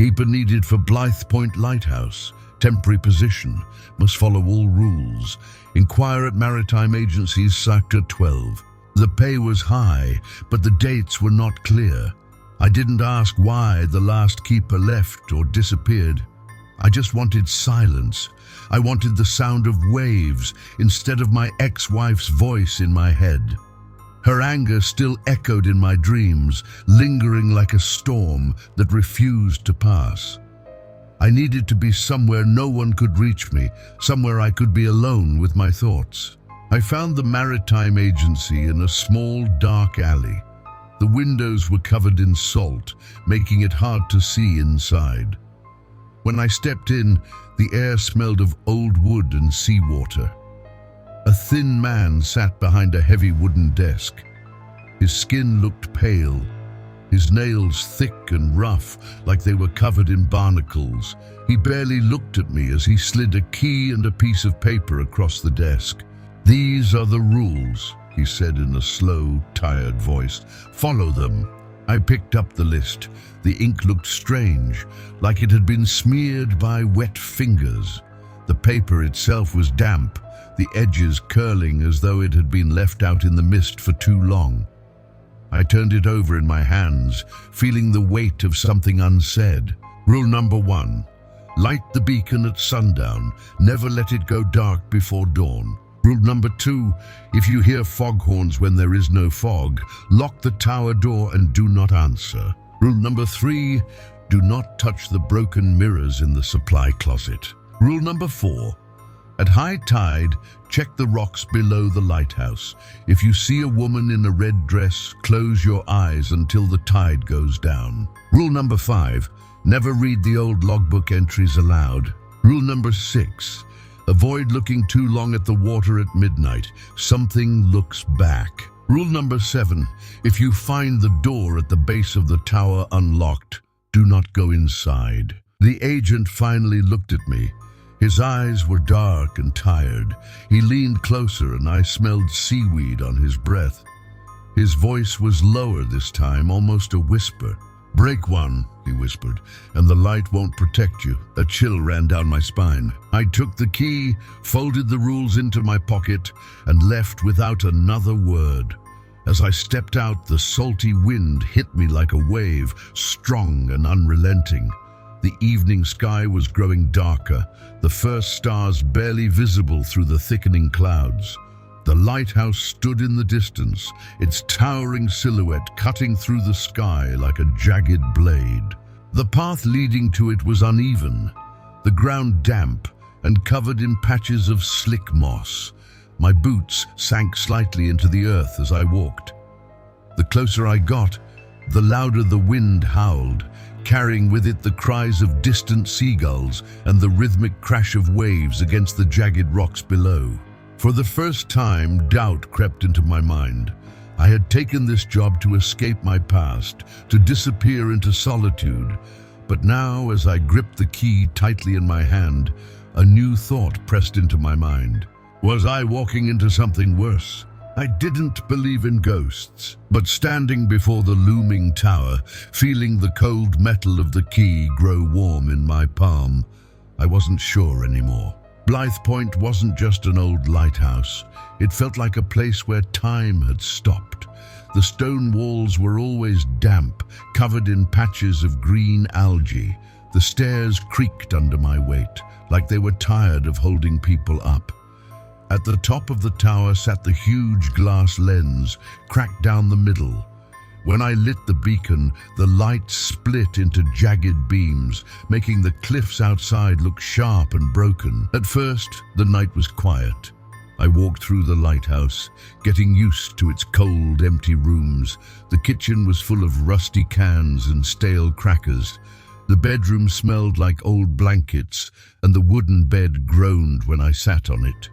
Keeper needed for Blythe Point Lighthouse. Temporary position. Must follow all rules. Inquire at Maritime Agencies Sector 12. The pay was high, but the dates were not clear. I didn't ask why the last keeper left or disappeared. I just wanted silence. I wanted the sound of waves instead of my ex-wife's voice in my head. Her anger still echoed in my dreams, lingering like a storm that refused to pass. I needed to be somewhere no one could reach me, somewhere I could be alone with my thoughts. I found the Maritime Agency in a small, dark alley. The windows were covered in salt, making it hard to see inside. When I stepped in, the air smelled of old wood and seawater. A thin man sat behind a heavy wooden desk. His skin looked pale, his nails thick and rough, like they were covered in barnacles. He barely looked at me as he slid a key and a piece of paper across the desk. "These are the rules," he said in a slow, tired voice. "Follow them." I picked up the list. The ink looked strange, like it had been smeared by wet fingers. The paper itself was damp, the edges curling as though it had been left out in the mist for too long. I turned it over in my hands, feeling the weight of something unsaid. Rule number 1. Light the beacon at sundown. Never let it go dark before dawn. Rule number 2, if you hear foghorns when there is no fog, lock the tower door and do not answer. Rule number 3, do not touch the broken mirrors in the supply closet. Rule number 4, at high tide, check the rocks below the lighthouse. If you see a woman in a red dress, close your eyes until the tide goes down. Rule number 5, never read the old logbook entries aloud. Rule number 6, avoid looking too long at the water at midnight. Something looks back. Rule number 7, if you find the door at the base of the tower unlocked, do not go inside. The agent finally looked at me. His eyes were dark and tired. He leaned closer and I smelled seaweed on his breath. His voice was lower this time, almost a whisper. "Break one," he whispered, "and the light won't protect you." A chill ran down my spine. I took the key, folded the rules into my pocket, and left without another word. As I stepped out, the salty wind hit me like a wave, strong and unrelenting. The evening sky was growing darker, the first stars barely visible through the thickening clouds. The lighthouse stood in the distance, its towering silhouette cutting through the sky like a jagged blade. The path leading to it was uneven, the ground damp and covered in patches of slick moss. My boots sank slightly into the earth as I walked. The closer I got, the louder the wind howled, carrying with it the cries of distant seagulls and the rhythmic crash of waves against the jagged rocks below. For the first time, doubt crept into my mind. I had taken this job to escape my past, to disappear into solitude. But now, as I gripped the key tightly in my hand, a new thought pressed into my mind. Was I walking into something worse? I didn't believe in ghosts, but standing before the looming tower, feeling the cold metal of the key grow warm in my palm, I wasn't sure anymore. Blythe Point wasn't just an old lighthouse. It felt like a place where time had stopped. The stone walls were always damp, covered in patches of green algae. The stairs creaked under my weight, like they were tired of holding people up. At the top of the tower sat the huge glass lens, cracked down the middle. When I lit the beacon, the light split into jagged beams, making the cliffs outside look sharp and broken. At first, the night was quiet. I walked through the lighthouse, getting used to its cold, empty rooms. The kitchen was full of rusty cans and stale crackers. The bedroom smelled like old blankets, and the wooden bed groaned when I sat on it.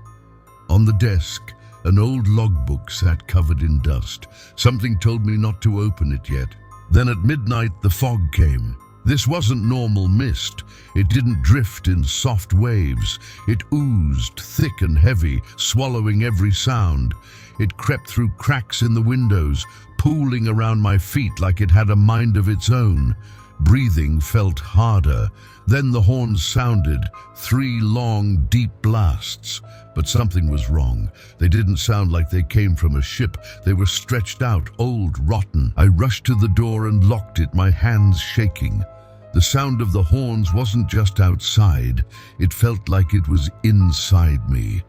On the desk, an old logbook sat covered in dust. Something told me not to open it yet. Then at midnight, the fog came. This wasn't normal mist. It didn't drift in soft waves. It oozed, thick and heavy, swallowing every sound. It crept through cracks in the windows, pooling around my feet like it had a mind of its own. Breathing felt harder. Then the horns sounded, 3 long, deep blasts. But something was wrong. They didn't sound like they came from a ship. They were stretched out, old, rotten. I rushed to the door and locked it, my hands shaking. The sound of the horns wasn't just outside. It felt like it was inside me.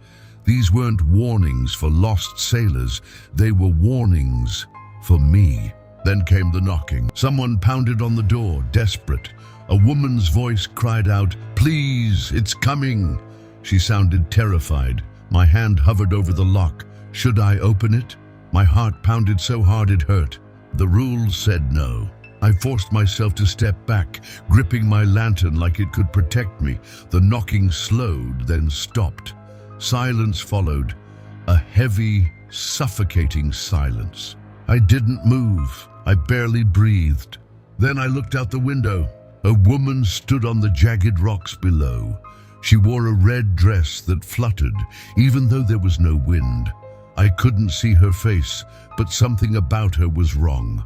These weren't warnings for lost sailors. They were warnings for me. Then came the knocking. Someone pounded on the door, desperate. A woman's voice cried out, "Please, it's coming." She sounded terrified. My hand hovered over the lock. Should I open it? My heart pounded so hard it hurt. The rules said no. I forced myself to step back, gripping my lantern like it could protect me. The knocking slowed, then stopped. Silence followed, a heavy, suffocating silence. I didn't move. I barely breathed. Then I looked out the window. A woman stood on the jagged rocks below. She wore a red dress that fluttered, even though there was no wind. I couldn't see her face, but something about her was wrong.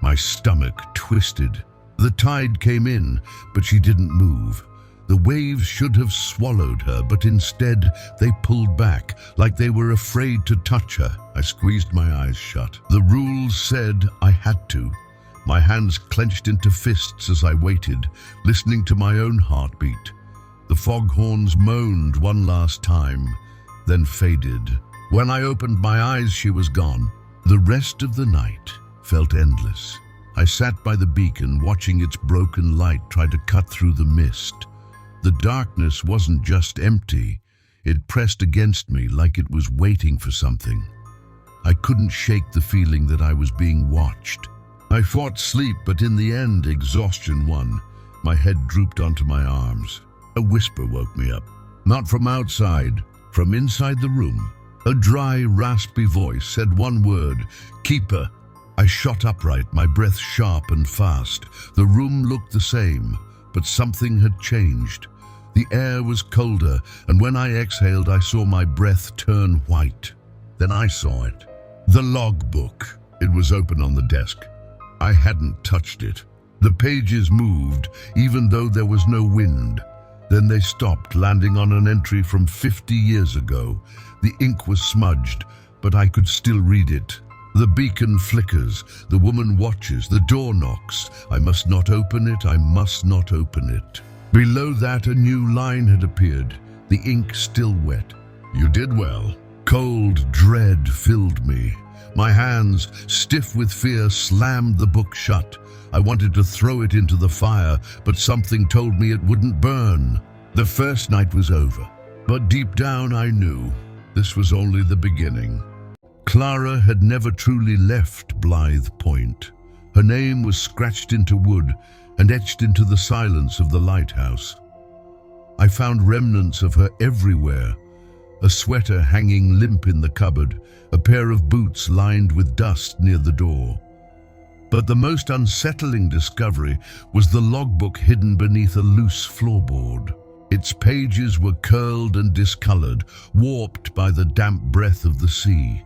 My stomach twisted. The tide came in, but she didn't move. The waves should have swallowed her, but instead they pulled back, like they were afraid to touch her. I squeezed my eyes shut. The rules said I had to. My hands clenched into fists as I waited, listening to my own heartbeat. The foghorns moaned one last time, then faded. When I opened my eyes, she was gone. The rest of the night felt endless. I sat by the beacon, watching its broken light try to cut through the mist. The darkness wasn't just empty. It pressed against me like it was waiting for something. I couldn't shake the feeling that I was being watched. I fought sleep, but in the end, exhaustion won. My head drooped onto my arms. A whisper woke me up. Not from outside, from inside the room. A dry, raspy voice said one word, "Keeper." I shot upright, my breath sharp and fast. The room looked the same, but something had changed. The air was colder, and when I exhaled, I saw my breath turn white. Then I saw it. The logbook. It was open on the desk. I hadn't touched it. The pages moved, even though there was no wind. Then they stopped, landing on an entry from 50 years ago. The ink was smudged, but I could still read it. The beacon flickers, the woman watches, the door knocks. I must not open it, I must not open it. Below that, a new line had appeared, the ink still wet. "You did well." Cold dread filled me. My hands, stiff with fear, slammed the book shut. I wanted to throw it into the fire, but something told me it wouldn't burn. The first night was over, but deep down I knew this was only the beginning. Clara had never truly left Blythe Point. Her name was scratched into wood and etched into the silence of the lighthouse. I found remnants of her everywhere. A sweater hanging limp in the cupboard, a pair of boots lined with dust near the door. But the most unsettling discovery was the logbook hidden beneath a loose floorboard. Its pages were curled and discolored, warped by the damp breath of the sea.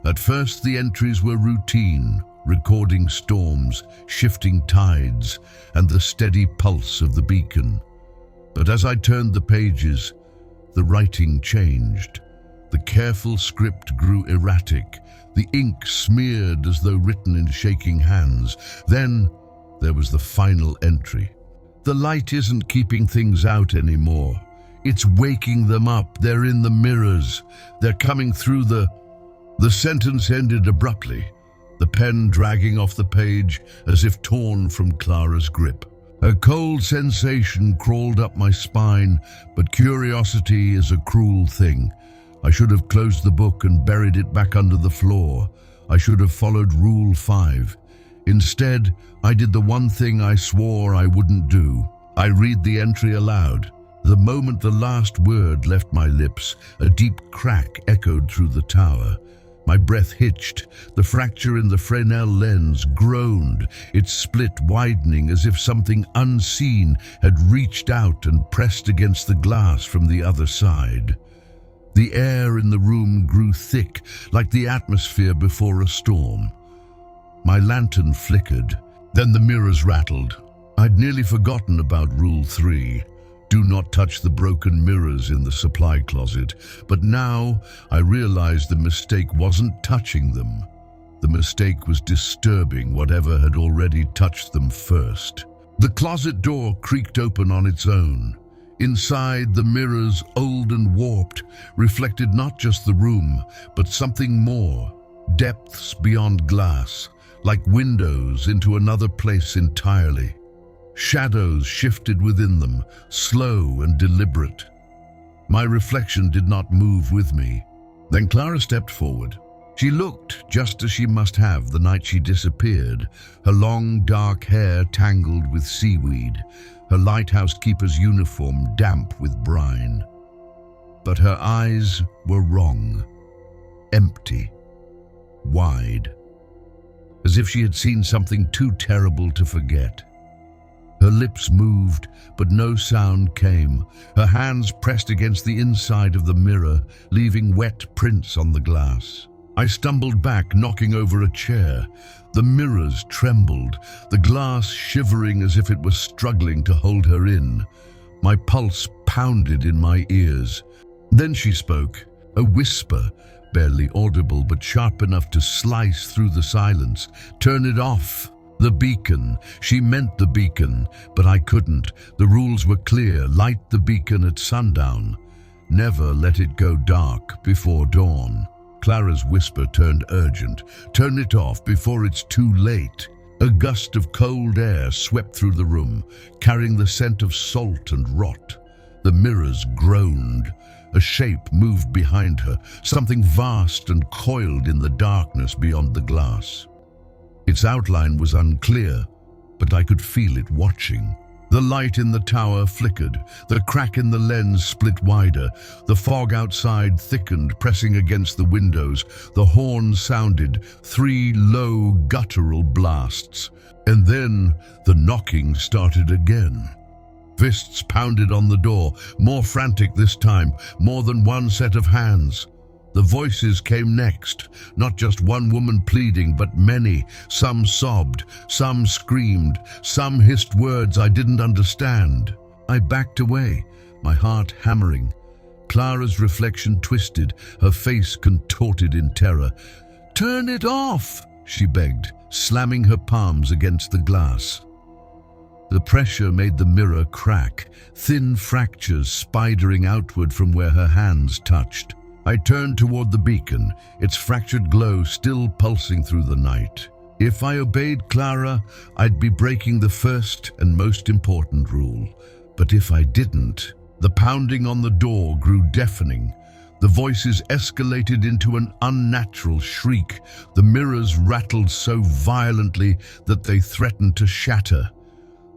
At first, the entries were routine, recording storms, shifting tides, and the steady pulse of the beacon. But as I turned the pages, the writing changed. The careful script grew erratic. The ink smeared as though written in shaking hands. Then there was the final entry. "The light isn't keeping things out anymore. It's waking them up. They're in the mirrors. They're coming through the..." The sentence ended abruptly, the pen dragging off the page as if torn from Clara's grip. A cold sensation crawled up my spine, but curiosity is a cruel thing. I should have closed the book and buried it back under the floor. I should have followed Rule 5. Instead, I did the one thing I swore I wouldn't do. I read the entry aloud. The moment the last word left my lips, a deep crack echoed through the tower. My breath hitched. The fracture in the Fresnel lens groaned, its split widening as if something unseen had reached out and pressed against the glass from the other side. The air in the room grew thick, like the atmosphere before a storm. My lantern flickered. Then the mirrors rattled. I'd nearly forgotten about Rule 3. Do not touch the broken mirrors in the supply closet, but now I realized the mistake wasn't touching them. The mistake was disturbing whatever had already touched them first. The closet door creaked open on its own. Inside, the mirrors, old and warped, reflected not just the room, but something more. Depths beyond glass, like windows into another place entirely. Shadows shifted within them, slow and deliberate. My reflection did not move with me. Then Clara stepped forward. She looked just as she must have the night she disappeared, her long dark hair tangled with seaweed, her lighthouse keeper's uniform damp with brine. But her eyes were wrong, empty, wide, as if she had seen something too terrible to forget. Her lips moved, but no sound came. Her hands pressed against the inside of the mirror, leaving wet prints on the glass. I stumbled back, knocking over a chair. The mirrors trembled, the glass shivering as if it was struggling to hold her in. My pulse pounded in my ears. Then she spoke, a whisper, barely audible but sharp enough to slice through the silence. "Turn it off." The beacon. She meant the beacon, but I couldn't. The rules were clear. Light the beacon at sundown. Never let it go dark before dawn. Clara's whisper turned urgent. "Turn it off before it's too late." A gust of cold air swept through the room, carrying the scent of salt and rot. The mirrors groaned. A shape moved behind her, something vast and coiled in the darkness beyond the glass. Its outline was unclear, but I could feel it watching. The light in the tower flickered, the crack in the lens split wider, the fog outside thickened, pressing against the windows. The horn sounded, 3 low, guttural blasts, and then the knocking started again. Fists pounded on the door, more frantic this time, more than one set of hands. The voices came next, not just one woman pleading, but many. Some sobbed, some screamed, some hissed words I didn't understand. I backed away, my heart hammering. Clara's reflection twisted, her face contorted in terror. "Turn it off," she begged, slamming her palms against the glass. The pressure made the mirror crack, thin fractures spidering outward from where her hands touched. I turned toward the beacon, its fractured glow still pulsing through the night. If I obeyed Clara, I'd be breaking the first and most important rule. But if I didn't, the pounding on the door grew deafening. The voices escalated into an unnatural shriek. The mirrors rattled so violently that they threatened to shatter.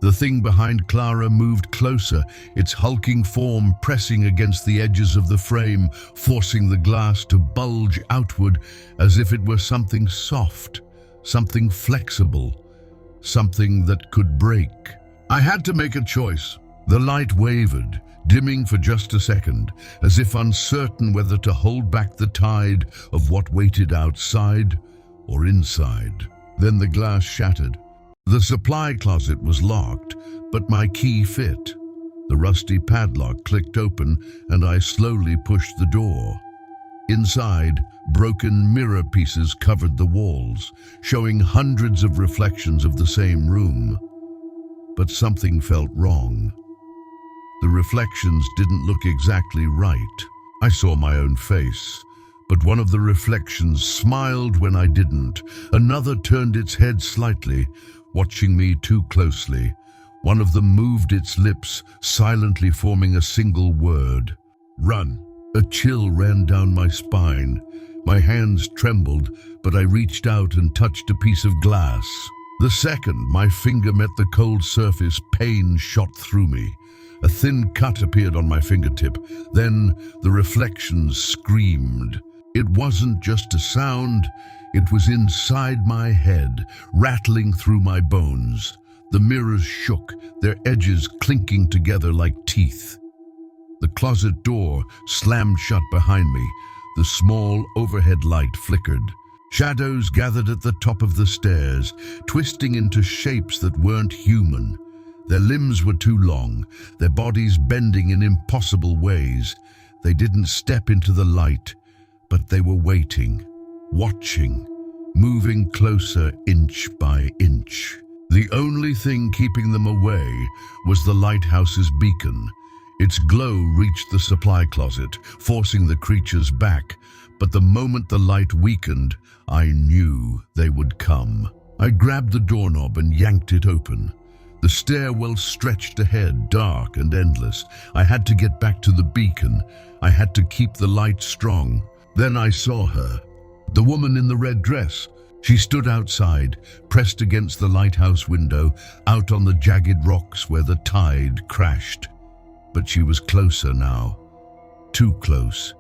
The thing behind Clara moved closer, its hulking form pressing against the edges of the frame, forcing the glass to bulge outward as if it were something soft, something flexible, something that could break. I had to make a choice. The light wavered, dimming for just a second, as if uncertain whether to hold back the tide of what waited outside or inside. Then the glass shattered. The supply closet was locked, but my key fit. The rusty padlock clicked open, and I slowly pushed the door. Inside, broken mirror pieces covered the walls, showing hundreds of reflections of the same room. But something felt wrong. The reflections didn't look exactly right. I saw my own face, but one of the reflections smiled when I didn't. Another turned its head slightly, watching me too closely. One of them moved its lips, silently forming a single word. "Run." A chill ran down my spine. My hands trembled, but I reached out and touched a piece of glass. The second my finger met the cold surface, pain shot through me. A thin cut appeared on my fingertip. Then the reflections screamed. It wasn't just a sound. It was inside my head, rattling through my bones. The mirrors shook, their edges clinking together like teeth. The closet door slammed shut behind me. The small overhead light flickered. Shadows gathered at the top of the stairs, twisting into shapes that weren't human. Their limbs were too long, their bodies bending in impossible ways. They didn't step into the light, but they were waiting, watching, moving closer inch by inch. The only thing keeping them away was the lighthouse's beacon. Its glow reached the supply closet, forcing the creatures back, but the moment the light weakened, I knew they would come. I grabbed the doorknob and yanked it open. The stairwell stretched ahead, dark and endless. I had to get back to the beacon. I had to keep the light strong. Then I saw her, the woman in the red dress. She stood outside, pressed against the lighthouse window, out on the jagged rocks where the tide crashed. But she was closer now, too close.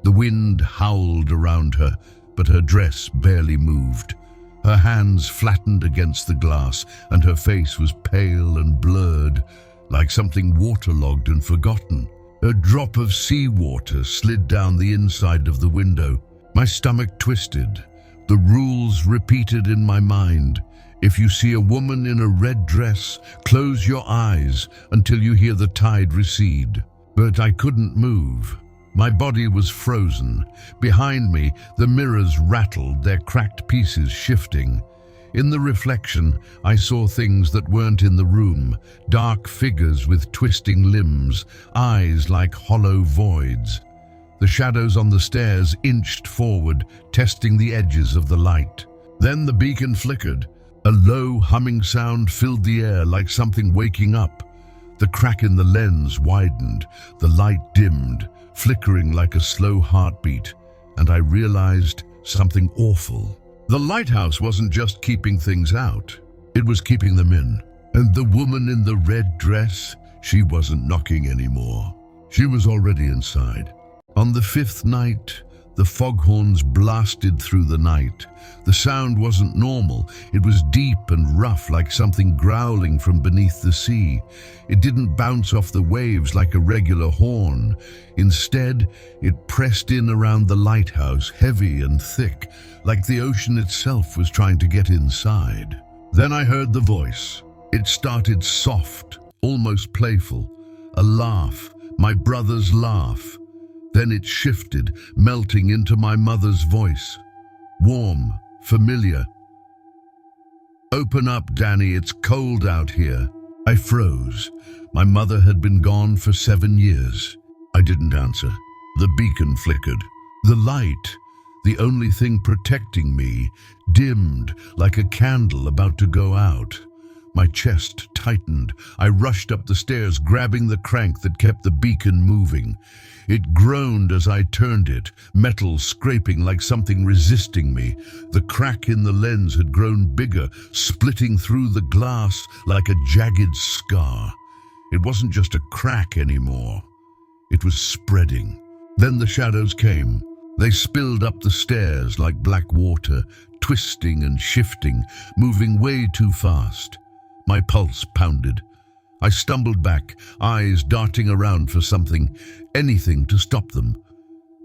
The wind howled around her, but her dress barely moved. Her hands flattened against the glass, and her face was pale and blurred, like something waterlogged and forgotten. A drop of seawater slid down the inside of the window. My stomach twisted. The rules repeated in my mind. If you see a woman in a red dress, close your eyes until you hear the tide recede. But I couldn't move. My body was frozen. Behind me, the mirrors rattled, their cracked pieces shifting. In the reflection, I saw things that weren't in the room, dark figures with twisting limbs, eyes like hollow voids. The shadows on the stairs inched forward, testing the edges of the light. Then the beacon flickered. A low, humming sound filled the air like something waking up. The crack in the lens widened, the light dimmed, flickering like a slow heartbeat, and I realized something awful. The lighthouse wasn't just keeping things out, it was keeping them in. And the woman in the red dress, she wasn't knocking anymore. She was already inside. On the fifth night, the foghorns blasted through the night. The sound wasn't normal. It was deep and rough, like something growling from beneath the sea. It didn't bounce off the waves like a regular horn. Instead, it pressed in around the lighthouse, heavy and thick, like the ocean itself was trying to get inside. Then I heard the voice. It started soft, almost playful. A laugh, my brother's laugh. Then it shifted, melting into my mother's voice. Warm, familiar. "Open up, Danny, it's cold out here." I froze. My mother had been gone for 7 years. I didn't answer. The beacon flickered. The light, the only thing protecting me, dimmed like a candle about to go out. My chest tightened. I rushed up the stairs, grabbing the crank that kept the beacon moving. It groaned as I turned it, metal scraping like something resisting me. The crack in the lens had grown bigger, splitting through the glass like a jagged scar. It wasn't just a crack anymore. It was spreading. Then the shadows came. They spilled up the stairs like black water, twisting and shifting, moving way too fast. My pulse pounded. I stumbled back, eyes darting around for something, anything to stop them.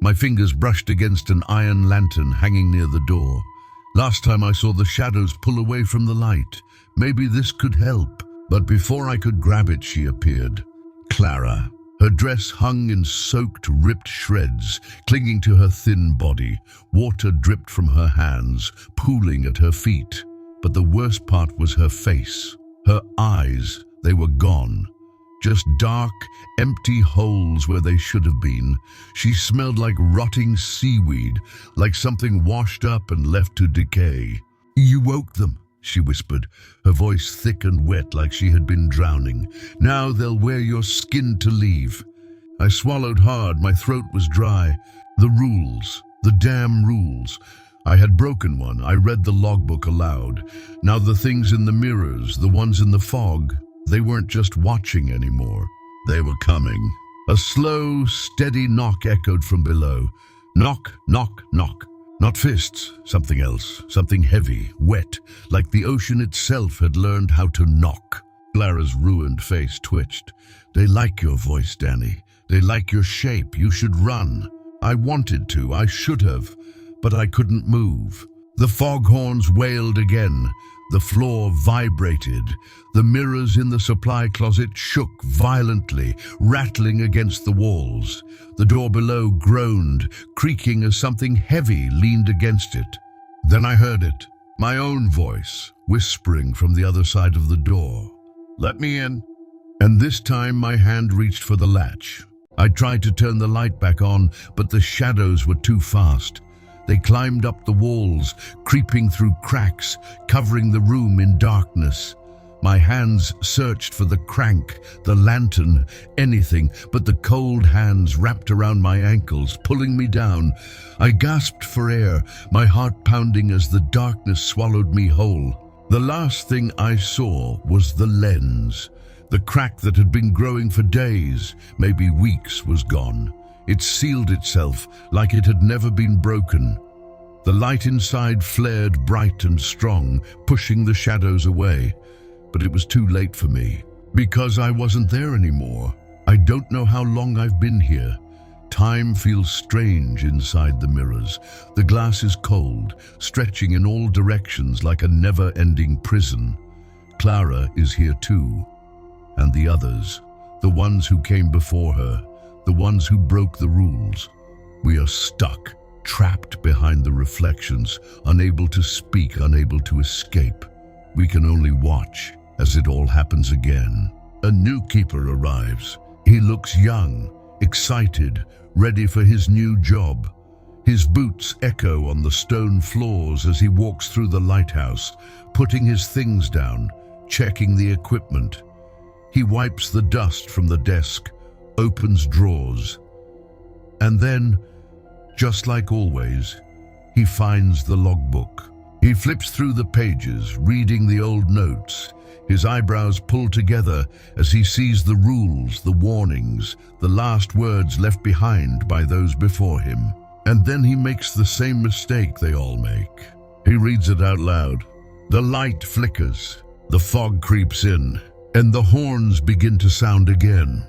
My fingers brushed against an iron lantern hanging near the door. Last time I saw the shadows pull away from the light. Maybe this could help. But before I could grab it, she appeared. Clara. Her dress hung in soaked, ripped shreds, clinging to her thin body. Water dripped from her hands, pooling at her feet. But the worst part was her face. Her eyes, they were gone. Just dark, empty holes where they should have been. She smelled like rotting seaweed, like something washed up and left to decay. "You woke them," she whispered, her voice thick and wet like she had been drowning. "Now they'll wear your skin to leave." I swallowed hard, my throat was dry. The rules, the damn rules. I had broken one. I read the logbook aloud. Now the things in the mirrors, the ones in the fog, they weren't just watching anymore. They were coming. A slow, steady knock echoed from below. Knock, knock, knock. Not fists, something else, something heavy, wet, like the ocean itself had learned how to knock. Clara's ruined face twitched. "They like your voice, Danny. They like your shape. You should run." I wanted to, I should have, but I couldn't move. The foghorns wailed again. The floor vibrated. The mirrors in the supply closet shook violently, rattling against the walls. The door below groaned, creaking as something heavy leaned against it. Then I heard it, my own voice, whispering from the other side of the door. "Let me in." And this time my hand reached for the latch. I tried to turn the light back on, but the shadows were too fast. They climbed up the walls, creeping through cracks, covering the room in darkness. My hands searched for the crank, the lantern, anything, but the cold hands wrapped around my ankles, pulling me down. I gasped for air, my heart pounding as the darkness swallowed me whole. The last thing I saw was the lens. The crack that had been growing for days, maybe weeks, was gone. It sealed itself like it had never been broken. The light inside flared bright and strong, pushing the shadows away. But it was too late for me, because I wasn't there anymore. I don't know how long I've been here. Time feels strange inside the mirrors. The glass is cold, stretching in all directions like a never-ending prison. Clara is here too. And the others, the ones who came before her, the ones who broke the rules. We are stuck, trapped behind the reflections, unable to speak, unable to escape. We can only watch as it all happens again. A new keeper arrives. He looks young, excited, ready for his new job. His boots echo on the stone floors as he walks through the lighthouse, putting his things down, checking the equipment. He wipes the dust from the desk, opens drawers. And then, just like always, he finds the logbook. He flips through the pages, reading the old notes. His eyebrows pull together as he sees the rules, the warnings, the last words left behind by those before him. And then he makes the same mistake they all make. He reads it out loud. The light flickers, the fog creeps in, and the horns begin to sound again.